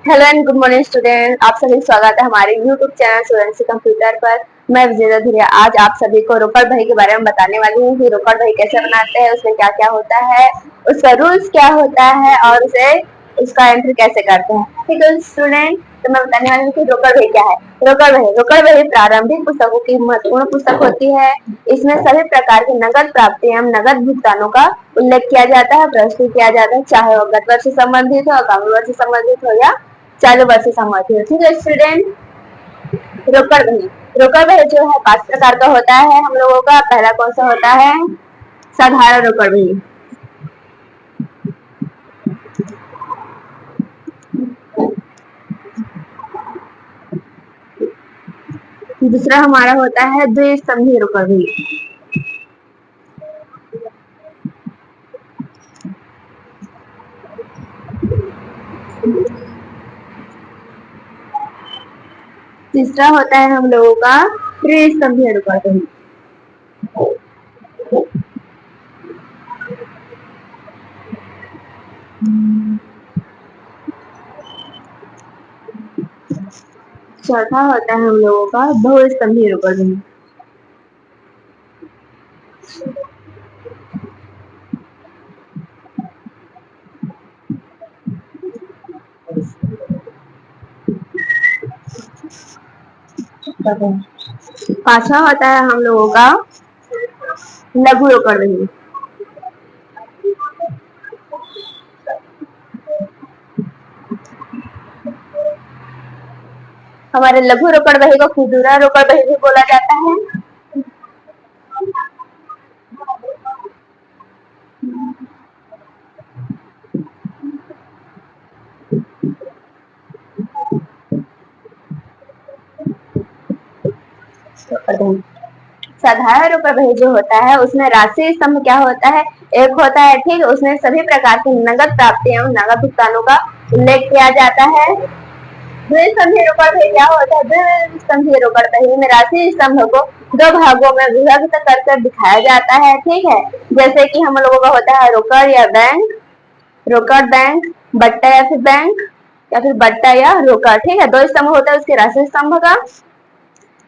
Hello and good morning student. आप सभी स्वागत है हमारे यूट्यूब चैनल स्टूडेंट्स कंप्यूटर पर। मैं विजेता धुरिया आज आप सभी को रोकड़ बही के बारे में बताने वाली हूँ कि रोकड़ बही कैसे बनाते हैं, उसमें क्या क्या होता है, उसका रूल्स क्या होता है और उसे उसका एंट्री कैसे करते हैं। ठीक है स्टूडेंट, तो मैं बताने वाली हूँ कि रोकड़ बही क्या है। रोकड़ बही प्रारंभिक पुस्तकों की महत्वपूर्ण पुस्तक होती है। इसमें सभी प्रकार की नगद प्राप्ति एवं नगद भुगतानों का उल्लेख किया जाता है, प्रस्तुत किया जाता है, चाहे वो गत वर्ष से संबंधित हो, आगामी वर्ष से संबंधित हो या चालू वर्ष से संबंधित हो। ठीक है स्टूडेंट, रोकड़ बही जो है 5 प्रकार का होता है हम लोगों का। पहला कौन सा होता है? साधारण रोकड़ बही। दूसरा हमारा होता है द्विस्तंभी रोकड़ बही। तीसरा होता है हम लोगों का त्रिस्तंभीय रोकड़ बही। चौथा होता है हम लोगों का बहुस्तंभीय रोकड़ बही। पांचवा होता है हम लोगों का लघु रोकड़ बही। हमारे लघु रोकड़ बही को खुदरा रोकड़ बही भी बोला जाता है। साधारण रोकड़ बही जो होता है उसमें राशि स्तंभ क्या होता है? एक होता है, ठीक, उसमें सभी प्रकार की नगद प्राप्ति एवं नगद भुगतानों का उल्लेख किया जाता है। द्विस्तंभीय रोकड़ बही क्या होता है? द्विस्तंभीय रोकड़ बही में राशि स्तंभ को दो भागों में विभक्त कर दिखाया जाता है। ठीक है, जैसे कि हम लोगों का होता है रोकड़ या बैंक, रोकड़ बैंक, बट्टा या फिर बैंक, या फिर बट्टा या रोकड़। ठीक है, दो स्तंभ होता है उसके राशि स्तंभ का।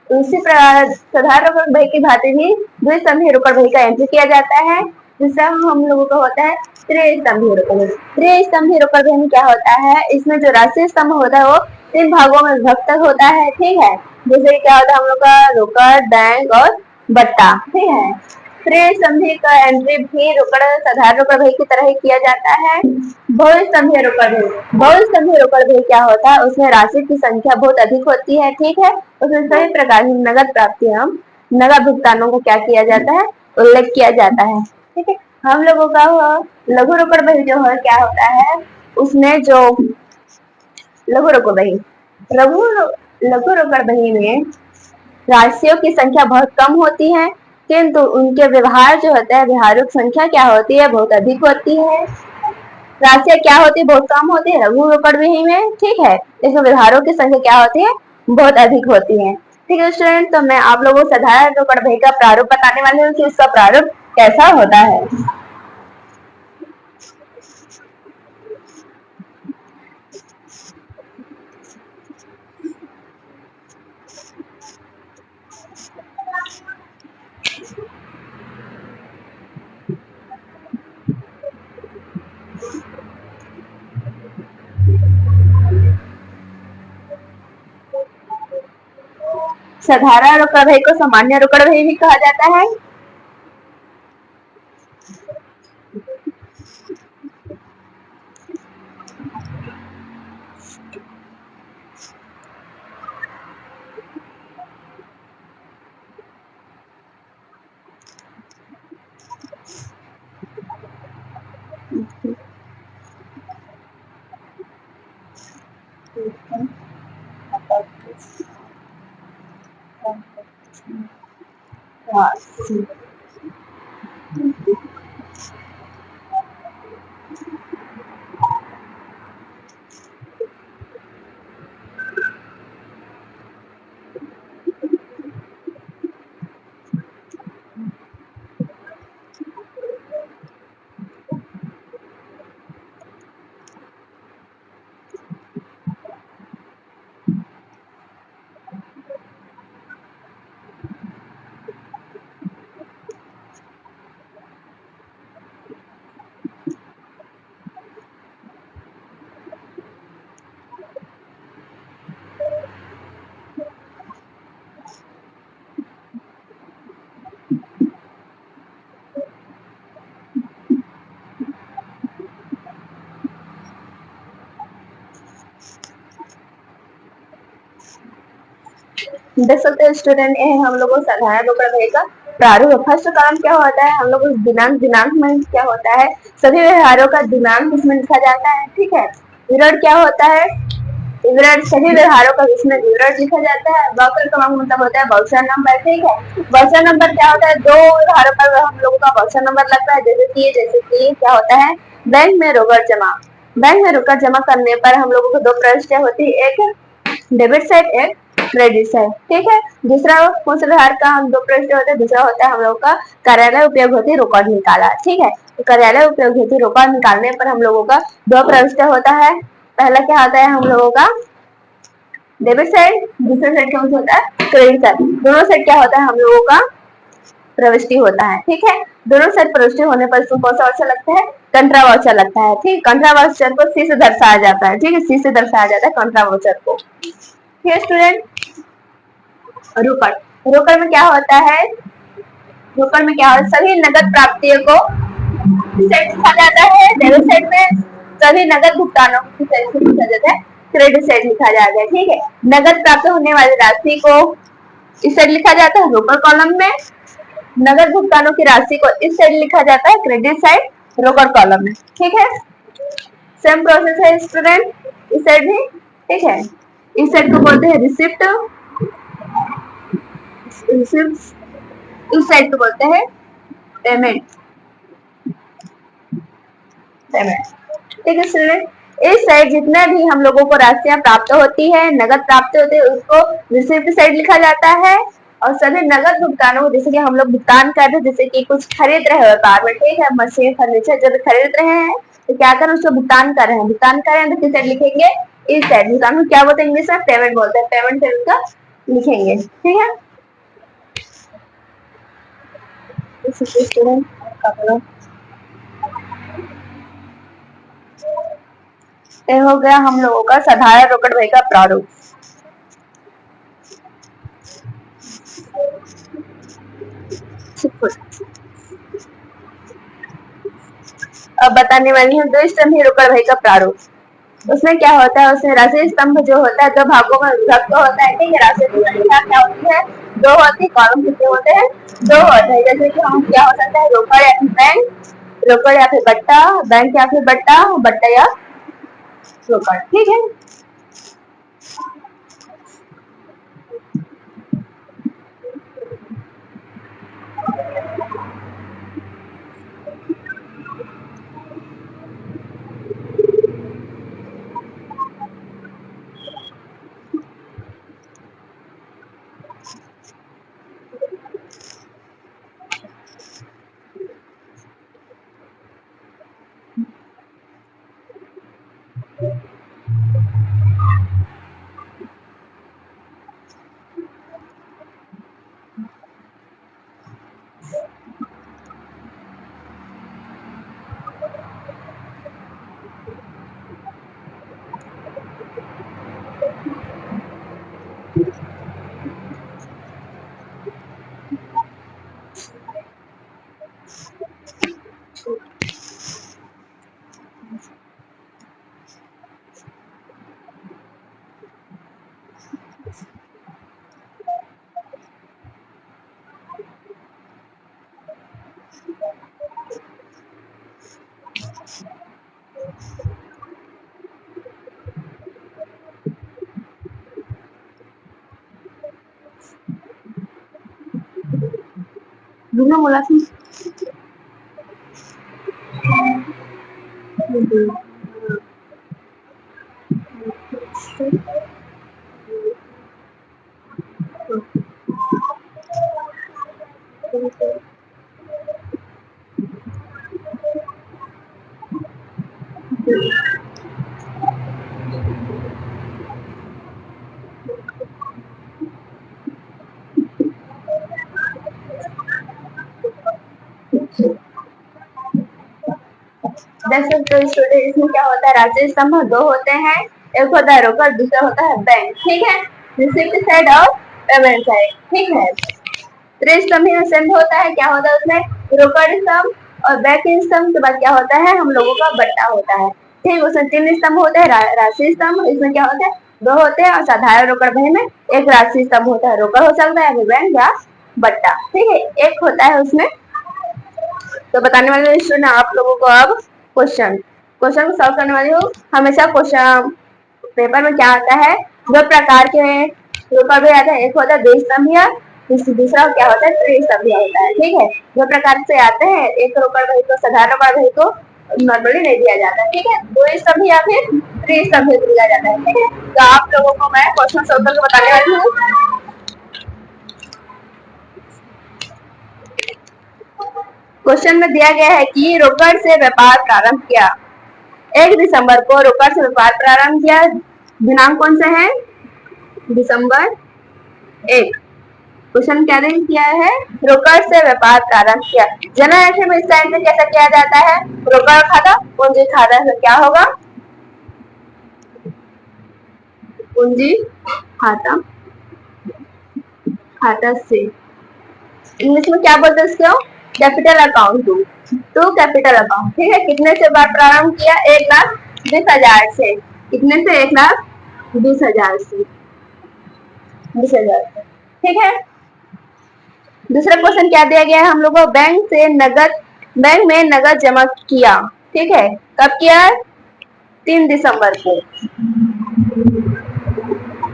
उसी प्रकार साधारण रोकड़ बही की भांति भी द्विस्तंभीय रोकड़ बही का एंट्री किया जाता है। दूसरा हम लोगों का होता है त्रिस्तंभीय रोकड़ बही। त्रिस्तंभीय रोकड़ बही में क्या होता है? इसमें जो राशि स्तंभ होता है वो 3 भागों में विभक्त होता है। ठीक है, जैसे क्या होता है हम लोग का रोकड़, बैंक और बट्टा। ठीक है, त्रिस्तंभीय का एंट्री भी रोकड़ साधारण रोकड़ बही की तरह ही किया जाता है। बहुस्तंभीय रोकड़ बही, बहुस्तंभीय रोकड़ बही क्या होता है? उसमें राशि की संख्या बहुत अधिक होती है। ठीक है, उसमें सभी प्रकार की नगद प्राप्ति एवं नगद भुगतानों को क्या किया जाता है? उल्लेख किया जाता है। ठीक है, हम लोगों का लघु रोकड़ बही जो है क्या होता है? उसमें जो लघु रोकड़ बही, लघु लघु रोकड़ बही में राशियों की संख्या बहुत कम होती है, किंतु उनके व्यवहार जो होता है, व्यवहारों की संख्या क्या होती है? बहुत अधिक होती है। राशियां क्या होती है? बहुत कम होती है लघु रोकड़ बही में। ठीक है, इसमें व्यवहारों की संख्या क्या होती है? बहुत अधिक होती है। ठीक है स्टूडेंट, तो मैं आप लोगों को साधारण रोकड़ बही का प्रारूप बताने वाली हूँ कि इसका प्रारूप कैसा होता है। साधारण रोकड़ बही को सामान्य रोकड़ बही भी कहा जाता है। देख सकते हैं स्टूडेंट, ये हम लोग को साधारण रोकड़ भय का प्रारूप। फर्स्ट कॉलम क्या होता है, हम लोग दिनांक, दिनांक में क्या होता है, सभी व्यवहारों का दिनांक इसमें लिखा जाता है। ठीक है। विवरण क्या होता है, विवरण सभी व्यवहारों का इसमें विवरण लिखा जाता है। वक्र क्रमांक मतलब होता है वाउचर नंबर। ठीक है। वाउचर नंबर क्या होता है, दो व्यवहारों पर हम लोगों का वाउचर नंबर लगता है। जैसे कि क्या होता है, बैंक में रोकड़ जमा, बैंक में रोकड़ जमा करने पर हम लोगों को दो प्रविष्टियां होती है, एक डेबिट साइड, एक क्रेडिट साइड। ठीक है। दूसरा कौन सा व्यवहार का हम दो प्रविष्टि होते हैं, दूसरा होता है हम लोग का कार्यालय उपयोग होती रोकड़ निकाला। ठीक है। तो कार्यालय उपयोग होती रोकड़ निकालने पर हम लोगों का दो प्रविष्टि होता है। पहला क्या होता है हम लोगों का डेबिट साइड, दूसरा साइड कौन सा होता है, क्रेडिट साइड। दोनों साइड क्या होता है हम लोगों का प्रविष्टि होता है। ठीक है। दोनों साइड प्रविष्टि होने पर इसमें कौन सा वाउचर लगता है, कंट्रा वाउचर लगता है। ठीक, कंट्रा वाउचर को सी से दर्शाया जाता है। ठीक है, सी से दर्शाया जाता है कंट्रा वाउचर को। ठीक है स्टूडेंट। रोकड़, रोकड़ में क्या होता है, रोकड़ में क्या होता है, सभी नगद प्राप्तियों को सेट लिखा जाता है। डेबिट साइड में सभी नगद भुगतानों को सेट लिखा जाता है, क्रेडिट साइड लिखा जाता है। ठीक है। नगद प्राप्त होने वाली राशि को इस साइड लिखा जाता है रोकड़ कॉलम में, नगद भुगतानों की राशि को इस साइड लिखा जाता है क्रेडिट साइड रोकड़ कॉलम में। ठीक है। सेम प्रोसेस है स्टूडेंट, इस साइड भी। ठीक है। इस साइड को बोलते हैं रिसिप्ट, रिसिप्ट। इस साइड को बोलते हैं पेमेंट, पेमेंट। ठीक है स्टूडेंट। इस साइड जितना भी हम लोगों को राशियां प्राप्त होती है, नगद प्राप्त होते हैं, उसको रिसिप्ट साइड लिखा जाता है। और सभी नगद भुगतानों, जैसे कि हम लोग भुगतान कर रहे हैं, जैसे कि कुछ खरीद रहे हो कार में, ठीक है, मशीन फर्नीचर जब खरीद रहे हैं तो क्या कर उसको भुगतान कर रहे हैं, भुगतान कर रहे हैं तो किस साइड लिखेंगे, इस साइड। भुगतान को क्या बोलते हैं इंग्लिश में, पेमेंट बोलते हैं, पेमेंट साइड का लिखेंगे। ठीक है स्टूडेंट। ये हो गया हम लोगों का साधारण रोकड़ भय का प्रारूप। अब बताने वाली हूँ दो स्तंभीय रोकड़ भय का प्रारूप। उसमें क्या होता है, उसमें राशि स्तंभ जो होता है दो भागों में विभक्त होता है। ठीक है। राशि संख्या क्या होती है, दो होती है। कॉलम कितने होते हैं, दो होते हैं। जैसे कि हम क्या हो सकता है, रोकड़ या फिर बैंक, रोकड़ या फिर बट्टा, बैंक या फिर बट्टा, बट्टा या रोकड़। ठीक है। बिना बोला थी। देख सकते हो स्टूडेंट, इसमें क्या होता है, राशि स्तंभ दो होते हैं, एक होता है रोकड़, दूसरा होता है बैंक। ठीक है। रिसिप्ट साइड और पेमेंट साइड। ठीक है। त्रिस्तंभीय स्तंभ होता है, क्या होता है उसमें, रोकड़ स्तंभ और बैंक स्तंभ के बाद क्या होता है हम लोगों का बट्टा होता है। ठीक, उसमें तीन स्तंभ होते हैं, राशि स्तंभ, इसमें क्या होता है दो होते हैं और साधारण रोकड़ बही में एक राशि स्तंभ होता है, रोकड़ हो सकता है बैंक या बट्टा, ठीक है, एक होता है उसमें। तो बताने वाले स्टूडेंट आप लोगों को अब क्वेश्चन क्वेश्चन को सॉल्व करने वाली हूँ। हमेशा क्वेश्चन पेपर में क्या आता है, दो प्रकार के रोकड़ भी आता है, एक होता है द्विस्तंभीय, दूसरा क्या होता है त्रिस्तंभीय होता है, ठीक है। दो प्रकार से आते हैं, एक रोकड़ बही को साधारण रोकड़ बही को नॉर्मली नहीं दिया जाता है, ठीक है, द्विस्तंभीय या फिर त्रिस्तंभीय दिया जाता है, ठीक है। तो आप लोगों को मैं क्वेश्चन सॉल्व करके बताने वाली हूँ। क्वेश्चन में दिया गया है कि रोकड़ से व्यापार प्रारंभ किया, 1 दिसंबर को रोकड़ से व्यापार प्रारंभ किया, दिनांक कौन सा है, दिसंबर 1। क्वेश्चन क्या किया है, रोकड़ से व्यापार प्रारंभ किया। जनरल एंट्री में इस टाइम पे कैसा किया जाता है, रोकड़ खाता पूंजी खाता से क्या होगा, पूंजी खाता खाता से, इंग्लिश में क्या बोलते हैं इसको, capital account to capital account, ठीक है। कितने से बार प्रारंभ किया, 1,20,000 से, कितने से, 1,20,000 से, 20,000 से, ठीक है। दूसरा क्वेश्चन क्या दिया गया है हम लोग को, बैंक में नगद जमा किया, ठीक है, कब किया, 3 दिसंबर को,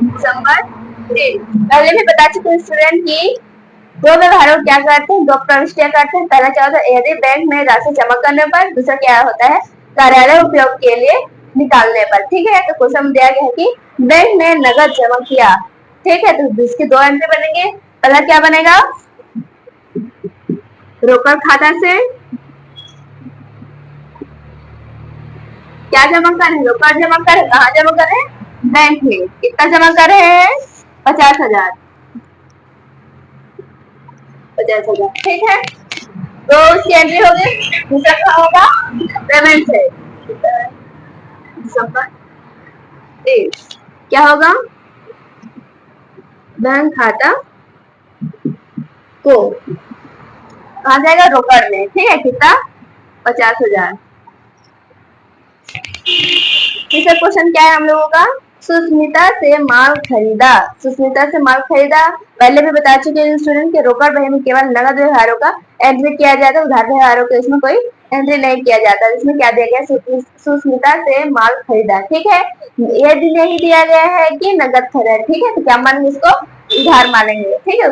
दिसंबर 3। पहले भी बता चुके हैं स्टूडेंट की दो व्यवहारों क्या करते हैं, दो प्रविष्टियां करते हैं। पहला क्या होता है, यदि बैंक में राशि जमा करने पर, दूसरा क्या होता है, कार्यालय उपयोग के लिए निकालने पर, ठीक है। तो क्वेश्चन दिया गया है कि बैंक में नगद जमा किया, ठीक है, तो इसकी दो एंट्री बनेंगे। पहला क्या बनेगा, रोकड़ खाता से क्या जमा करें, रोकड़ जमा करें, कहाँ जमा करें, बैंक में। कितना जमा कर रहे हैं, 50,000, 50,000, ठीक है। तो उसकी एंट्री हो गई। दूसरा क्या होगा, पेमेंट है, क्या होगा, बैंक खाता को कहा जाएगा, रोकड़ में, ठीक है, कितना, 50,000। तीसरा क्वेश्चन क्या है हम लोगों का, सुस्मिता से माल खरीदा, सुस्मिता से माल खरीदा। पहले भी बता चुके हैं स्टूडेंट के रोकड़ बही में केवल नगद व्यवहारों का एंट्री किया जाता है, उधार व्यवहारों के इसमें कोई एंट्री नहीं किया जाता। इसमें क्या दिया गया, सुस्मिता से माल खरीदा, ठीक है। ये नहीं दिया गया है कि नगद खरीदा, ठीक है, तो क्या मानेंगे इसको, उधार मानेंगे, ठीक है।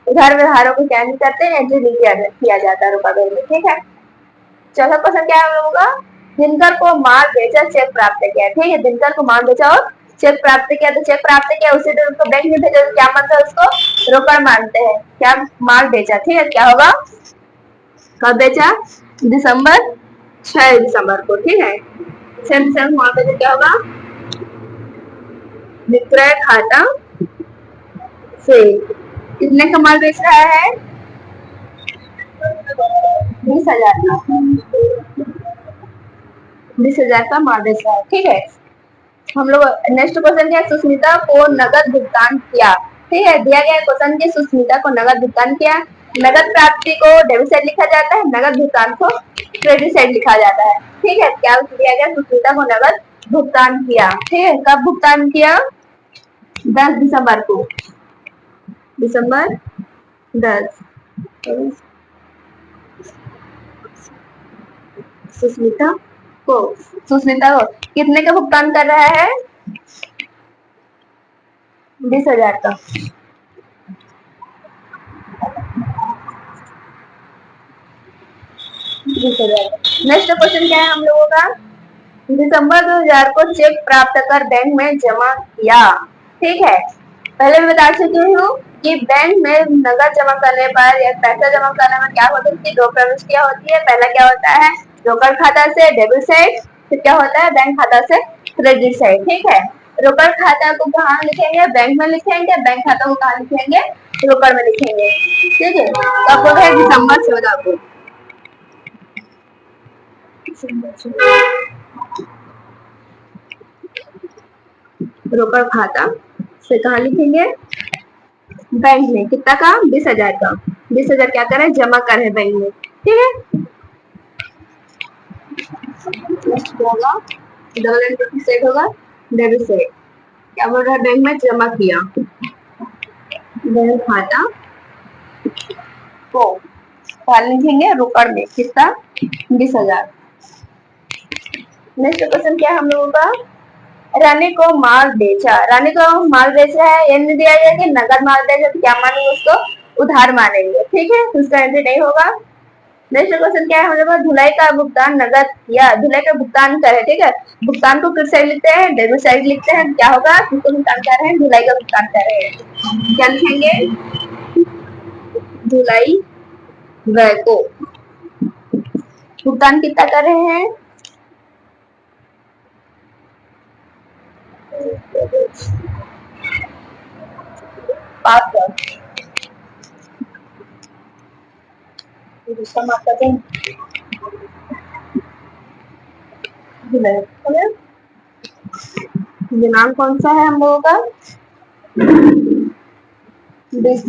उधार व्यवहारों को क्या नहीं करते, एंट्री नहीं किया जाता रोकड़ बही में, ठीक है। चौथा क्वेश्चन क्या है हम लोगों का, दिनकर को माल बेचा चेक प्राप्त किया, ठीक है, दिनकर को माल बेचा और चेक प्राप्त किया। तो चेक प्राप्त किया उसी दिन उसको बैंक में भेजा, तो क्या मानते हैं उसको, रोकड़ मानते हैं। क्या माल बेचा, ठीक है, क्या होगा, कब बेचा, दिसंबर 6 दिसंबर को, ठीक है, 6 दिसंबर को माल बेचा, क्या होगा, विक्रय खाता से। कितने का माल बेच रहा है, 20,000 का, 20,000 का माल बेच रहा है, ठीक है। हम लोग नेक्स्ट क्वेश्चन क्या है, सुस्मिता को नगद भुगतान किया, ठीक है, दिया गया क्वेश्चन की सुस्मिता को नगद भुगतान किया। नगद प्राप्ति को डेबिट साइड लिखा जाता है, नगद भुगतान को क्रेडिट साइड लिखा जाता है, ठीक है। क्या दिया गया, सुस्मिता को नगद भुगतान किया, ठीक है, कब भुगतान किया, 10 दिसंबर को, दिसंबर 10। सुस्मिता को सुस्मिता को कितने का भुगतान कर रहा है, 20,000 का। नेक्स्ट क्वेश्चन क्या है हम लोगों का, दिसंबर 2000 को चेक प्राप्त कर बैंक में जमा किया, ठीक है। पहले भी बता चुकी हूँ कि बैंक में नगद जमा करने पर या पैसा जमा करने में क्या होता है, उसकी दो प्रविष्टियां होती है। पहला क्या होता है, रोकड़ खाता से डेबिट साइड, फिर क्या होता है, बैंक खाता से क्रेडिट साइड, ठीक है। रोकड़ खाता को कहाँ लिखेंगे, बैंक में लिखेंगे, बैंक खाता को कहाँ लिखेंगे, रोकड़ में लिखेंगे, ठीक है। तो आपको है दिसंबर 14 को, रोकड़ खाता से कहा लिखेंगे, बैंक में, कितना का, 20,000 का, 20,000 क्या करें, जमा करें बैंक में, ठीक है। नेक्स्ट होगा डबल एंट्री सेट होगा, डेबिट साइड, क्या बोल रहा है, बैंक में जमा किया, बैंक खाता को लिखेंगे रोकड़ में कितना, 20,000। नेक्स्ट क्वेश्चन क्या है हम लोगों का, रानी को माल बेचा, रानी को माल बेच रहा है, ये नहीं दिया गया कि नगद माल बेचा, तो क्या मानेंगे उसको, उधार मानेंगे, ठीक है, उसका एंट्री नहीं होगा। नेक्स्ट क्वेश्चन क्या है हम लोग, धुलाई का भुगतान नगद या धुलाई का भुगतान करे, ठीक है, भुगतान को किस साइड लिखते हैं, डेबिट साइड लिखते हैं, क्या होगा, किसको भुगतान कर रहे हैं, धुलाई का भुगतान कर रहे हैं, क्या लिखेंगे, धुलाई व्यय को भुगतान कितना कर रहे हैं, पाँच दिनांक कौन सा है हम लोगों का, 20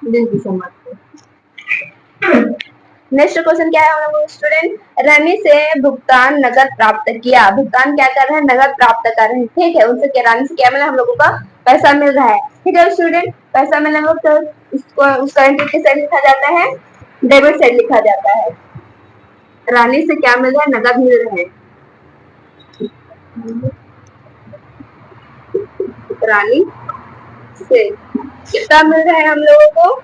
दिसंबर को। नेक्स्ट क्वेश्चन क्या है हम लोग स्टूडेंट, रानी से भुगतान नगद प्राप्त किया, भुगतान क्या कर रहे हैं, नगद प्राप्त कर रहे हैं, ठीक है, उनसे रानी से क्या मिला, हम लोगों का पैसा मिल रहा है, ठीक है स्टूडेंट, पैसा मिलने में तो उसका एंट्री किस साइड लिखा जाता है, डेबिट साइड लिखा जाता है, रानी से क्या मिल रहा है, नगद मिल रहे हैं, रानी से कितना मिल रहा है हम लोगों को,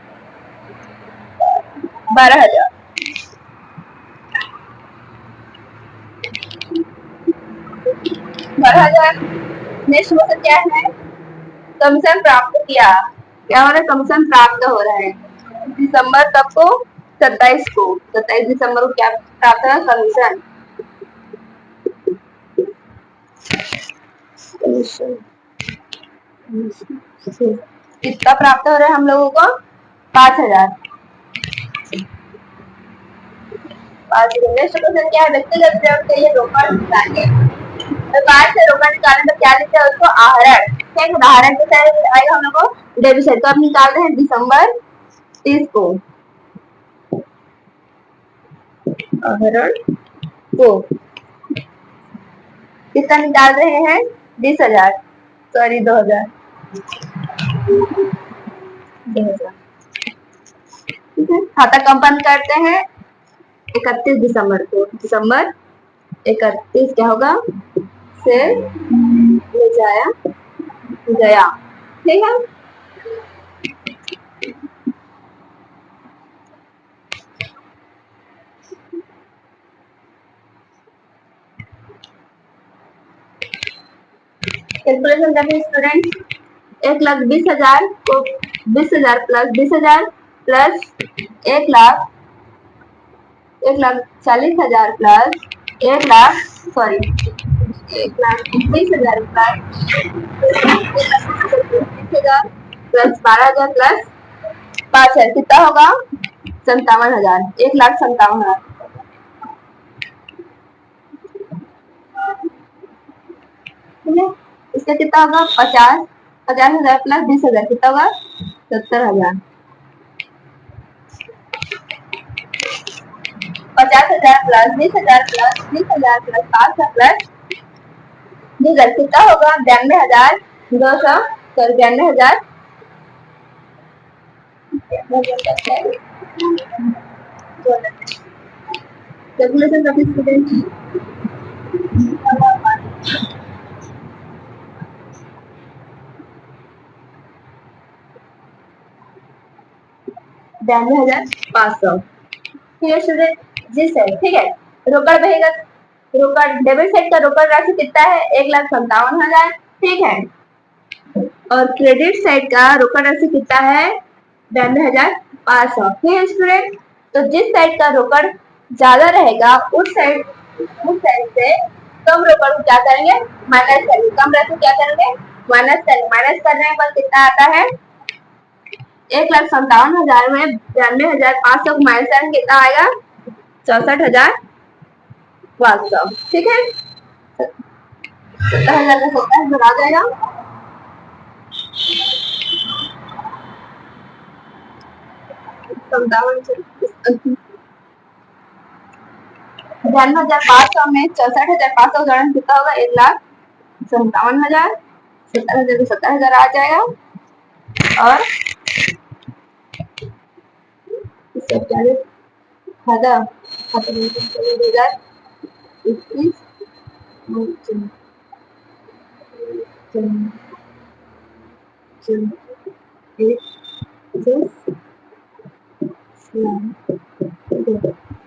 12,000, 12,000। नेक्स्ट क्वेश्चन क्या है, कमीशन प्राप्त किया, क्या हो रहा है, कमीशन प्राप्त हो रहा है, दिसंबर तक को, 27 दिसंबर को क्या प्राप्त है, कमीशन, कितना प्राप्त हो रहा है हम लोगों को, 5,000। नेक्स्ट क्वेश्चन क्या है, व्यक्तिगत ऋण के लिए रोकड़ निकालिए, व्यापार से रोकड़ निकालने पर क्या लिखते हैं उसको, आहरण, ठीक है, आहरण के साइड आएगा हम लोग को डेबिट साइड, तो अब निकाल रहे हैं दिसंबर 30 को, आहरण को कितना निकाल रहे हैं, 20,000, सॉरी 2,000, 2,000, ठीक है, खाता कब बंद करते हैं, 31 दिसंबर को, दिसंबर 31 क्या होगा, से ले जाया गया, ठीक है, कैलकुलेशन करते हैं स्टूडेंट, 1,20,000 को 20,000 plus 20,000 plus 1,00,000, 1,40,000 plus 1,00,000, sorry 1,20,000 plus 1,20,000 plus 12,000 plus 5,000 कितना होगा, 57,000, 1,57,000, ठीक है, इसका कितना होगा, 50,000 प्लस 20,000 कितना होगा, 70,000, 50,000 प्लस 20,000 प्लस 20,000 प्लस 5,000 प्लस 2,000 कितना होगा, 92,200, सॉरी 92,000, कैलकुलेशन करते स्टूडेंट, 92,500, ठीक है स्टूडेंट, जिस है, ठीक है, रोकड़ बहेगा, रोकड़ डेबिट साइड का रोकड़ राशि कितना है, 1,57,000, ठीक है, और क्रेडिट साइड का रोकड़ राशि कितना है, 92,500, ठीक है स्टूडेंट, तो जिस साइड का रोकड़ ज्यादा रहेगा उस साइड से कम रोकड़ को क्या करेंगे, माइनस करेंगे, कम राशि क्या करेंगे, माइनस करेंगे, माइनस करने पर कितना आता है, 1,57,000 में 92,500 को माइनस करेंगे कितना आएगा, 64,500, ठीक है, 70,000 का 70,000 आ जाएगा, 92,500 में 64,500 कितना होगा, 1,57,000, 70,000 को 70,000 आ जाएगा और इससे 40 खाता खाता 2021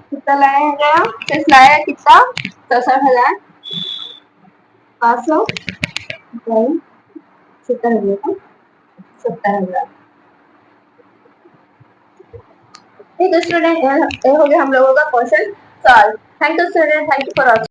कितना लाया है? शेष लाया कितना? 67,500 70,000 का 70,000। ठीक है स्टूडेंट, ये हो गया हम लोगों का question solve. Thank you student, thank you for